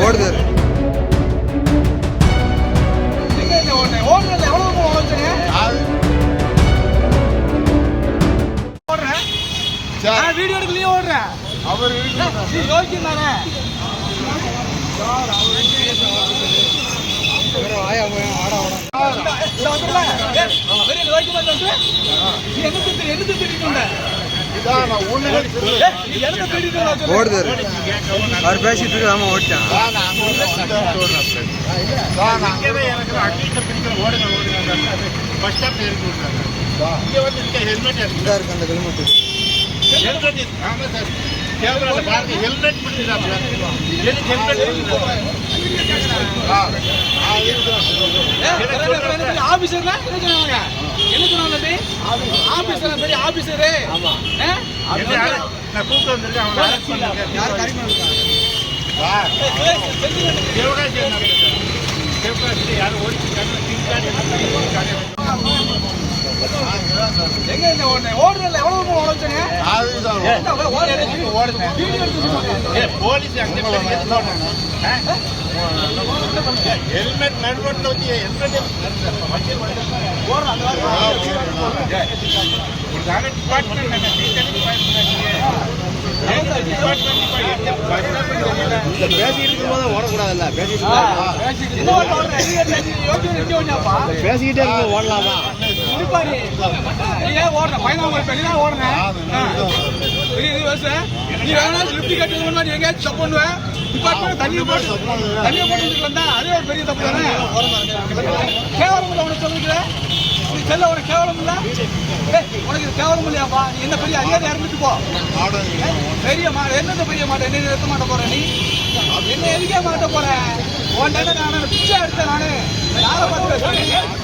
ஓடுது வீடியோ எடுக்கலையே ஓடுறேன் அவர் யோசிக்கும் தானே ஓடுது அவர் பேசிட்டு இருக்காம ஓடிட்டான் இருக்கு அந்த ஹெல்மெட் ஆபீசர் என்ன சொன்னாங்க ஆபீசர் பெரிய ஆபீசரு நான் கூப்பிட்டு வந்திருக்கேன் யாரும் ஓடுறல எவ்வளவு உழைச்சீங்க போலீஸ் ஹெல்மெட் நடுரோட்ல வச்சு ஹெல்மெட் பேசிக்கிட்டு போது ஓடக்கூடாதுல்ல பேசிக்கிட்டே இருக்கு ஓடலாமா ஓடுறேன் பயணம் பெரிய ஓடுறேன் நீ வேணா லிப்ட் கட்டுறது எங்கேயாச்சும் தப்பு பண்ணுவேன் டிபார்ட்மெண்ட் தண்ணியை போட்டு வந்தா அதே ஒரு பெரிய தப்பு தானே கேவலம் இல்லை உனக்கு சொல்லுங்க நீ செல்ல உனக்கு கேவலம் இல்லை உனக்கு இது கேவலம் இல்லையாப்பா நீ என்ன பெரிய அதிகாரி இறந்துட்டு போ பெரிய மாடு என்னென்ன பெரிய மாடு என்ன நிறுத்த மாட்ட போற நீ என்ன எதுக்கே மாட்ட போற உன் நானு பிச்சை எடுத்தேன் நானு யாரை பார்த்து